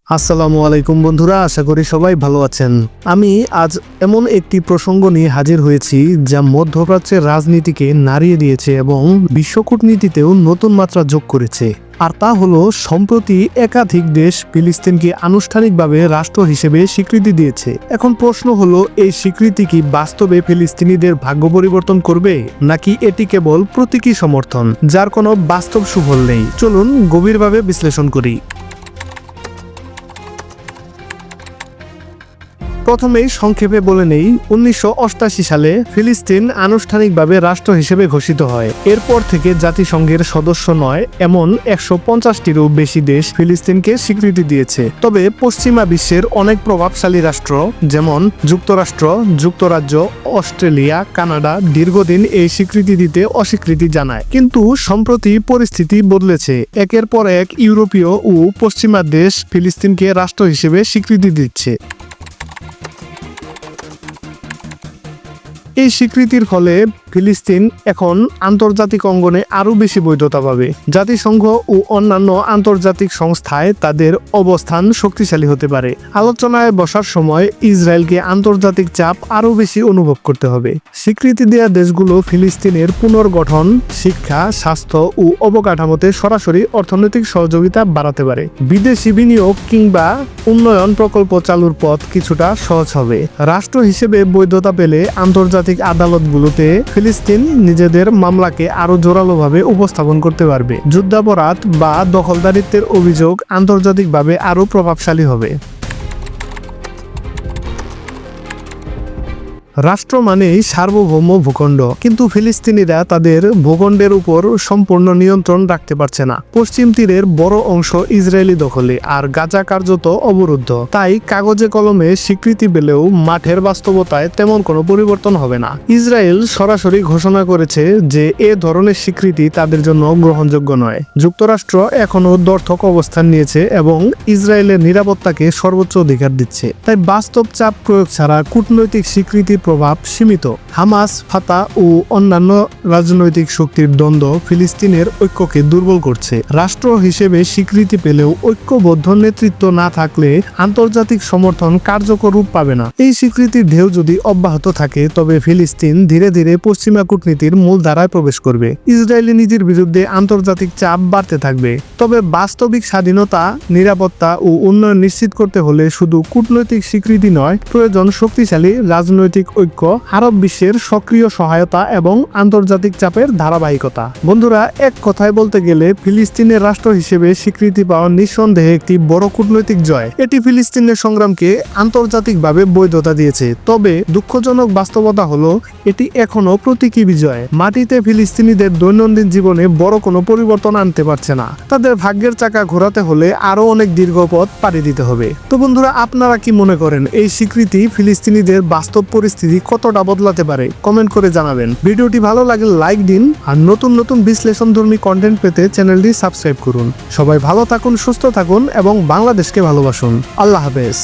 আসসালামু আলাইকুম বন্ধুরা, আশা করি সবাই ভালো আছেন। আমি আজ এমন একটি প্রসঙ্গ নিয়ে হাজির হয়েছি যা মধ্যপ্রাচ্যের রাজনীতিকে নাড়িয়ে দিয়েছে এবং বিশ্ব কূটনীতিতেও নতুন মাত্রা যোগ করেছে। আর তা হলো, সম্প্রতি একাধিক দেশ ফিলিস্তিনকে আনুষ্ঠানিকভাবে রাষ্ট্র হিসেবে স্বীকৃতি দিয়েছে। এখন প্রশ্ন হলো, এই স্বীকৃতি কি বাস্তবে ফিলিস্তিনিদের ভাগ্য পরিবর্তন করবে, নাকি এটি কেবল প্রতীকী সমর্থন যার কোনো বাস্তব সুফল নেই? চলুন গভীরভাবে বিশ্লেষণ করি। প্রথমেই সংক্ষেপে বলে নেই, 1988 সালে ফিলিস্তিন আনুষ্ঠানিকভাবে রাষ্ট্র হিসেবে ঘোষিত হয়। এরপর থেকে জাতিসংঘের সদস্য নয় এমন 150টিরও বেশি দেশ ফিলিস্তিনকে স্বীকৃতি দিয়েছে। তবে পশ্চিমা বিশ্বের অনেক প্রভাবশালী রাষ্ট্র যেমন যুক্তরাষ্ট্র, যুক্তরাজ্য, অস্ট্রেলিয়া, কানাডা দীর্ঘদিন এই স্বীকৃতি দিতে অস্বীকৃতি জানায়। কিন্তু সম্প্রতি পরিস্থিতি বদলেছে। একের পর এক ইউরোপীয় ও পশ্চিমা দেশ ফিলিস্তিনকে রাষ্ট্র হিসেবে স্বীকৃতি দিচ্ছে। এই স্বীকৃতির ফলে ফিলিস্তিন এখন আন্তর্জাতিক অঙ্গনে আরও বেশি বৈধতা পাবে। জাতিসংঘ ও অন্যান্য আন্তর্জাতিক সংস্থায় তাদের অবস্থান শক্তিশালী হতে পারে। আলোচনায় বসার সময় ইসরায়েলকে আন্তর্জাতিক চাপ আরও বেশি অনুভব করতে হবে। স্বীকৃতি দেওয়া দেশগুলো ফিলিস্তিনের পুনর্গঠন, শিক্ষা, স্বাস্থ্য ও অবকাঠামোতে সরাসরি অর্থনৈতিক সহযোগিতা বাড়াতে পারে। বিদেশি বিনিয়োগ কিংবা উন্নয়ন প্রকল্প চালুর পথ কিছুটা সহজ হবে। রাষ্ট্র হিসেবে বৈধতা পেলে আন্তর্জাতিক আদালতগুলোতে ফিলিস্তিন নিজেদের মামলাকে আরো জোরালোভাবে উপস্থাপন করতে পারবে। যুদ্ধাপরাধ বা দখলদারিত্বের অভিযোগ আন্তর্জাতিকভাবে আরো প্রভাবশালী হবে। রাষ্ট্র মানেই সার্বভৌম ভূখণ্ড, কিন্তু ফিলিস্তিনিরা তাদের ভূখণ্ডের উপর সম্পূর্ণ নিয়ন্ত্রণ রাখতে পারছে না। পশ্চিম তীরের বড় অংশ ইসরায়েলি দখলে, আর গাজা কার্যত অবরুদ্ধ। তাই কাগজে কলমে স্বীকৃতি পেলেও মাঠের বাস্তবতায় তেমন কোনো পরিবর্তন হবে না। ইসরায়েল সরাসরি ঘোষণা করেছে যে এ ধরনের স্বীকৃতি তাদের জন্য গ্রহণযোগ্য নয়। যুক্তরাষ্ট্র এখনও দ্ব্যর্থক অবস্থান নিয়েছে এবং ইসরায়েলের নিরাপত্তাকে সর্বোচ্চ অধিকার দিচ্ছে। তাই বাস্তব চাপ প্রয়োগ ছাড়া কূটনৈতিক স্বীকৃতির প্রভাব সীমিত। হামাস, ফাতা ও অন্যান্য রাজনৈতিক শক্তির দ্বন্দ্ব ফিলিস্তিনের ঐক্যকে দুর্বল করছে। রাষ্ট্র হিসেবে স্বীকৃতি পেলেও ঐক্যবদ্ধ নেতৃত্ব না থাকলে আন্তর্জাতিক সমর্থন কার্যকর রূপ পাবে না। এই স্বীকৃতির ঢেউ যদি অব্যাহত থাকে, তবে ফিলিস্তিন ধীরে ধীরে পশ্চিমা কূটনীতির মূল ধারায় প্রবেশ করবে। ইসরায়েলি নীতির বিরুদ্ধে আন্তর্জাতিক চাপ বাড়তে থাকবে। তবে বাস্তবিক স্বাধীনতা, নিরাপত্তা ও উন্নয়ন নিশ্চিত করতে হলে শুধু কূটনৈতিক স্বীকৃতি নয়, প্রয়োজন শক্তিশালী রাজনৈতিক ঐক্য, আরব বিশ্বের সক্রিয় সহায়তা এবং আন্তর্জাতিক চাপের ধারাবাহিকতা। বন্ধুরা, এক কথায় বলতে গেলে ফিলিস্তিনের রাষ্ট্র হিসেবে স্বীকৃতি পাওয়া নিঃসন্দেহে একটি বড় কূটনৈতিক জয়। এটি ফিলিস্তিনের সংগ্রামকে আন্তর্জাতিকভাবে বৈধতা দিয়েছে। তবে দুঃখজনক বাস্তবতা হলো, এটি এখনো প্রতীকী বিজয়। মাটিতে ফিলিস্তিনিদের দৈনন্দিন জীবনে বড় কোনো পরিবর্তন আনতে পারছে না। তাদের ভাগ্যের চাকা ঘোরাতে হলে আরো অনেক দীর্ঘ পথ পাড়ি দিতে হবে। তো বন্ধুরা, আপনারা কি মনে করেন এই স্বীকৃতি ফিলিস্তিনিদের বাস্তব পরিস্থিতি কতটা বদলাতে পারে? কমেন্ট করে জানাবেন। ভিডিওটি ভালো লাগলে লাইক দিন, আর নতুন নতুন বিশ্লেষণধর্মী কন্টেন্ট পেতে চ্যানেলটি সাবস্ক্রাইব করুন। সবাই ভালো থাকুন, সুস্থ থাকুন এবং বাংলাদেশকে ভালোবাসুন। আল্লাহ হাফেজ।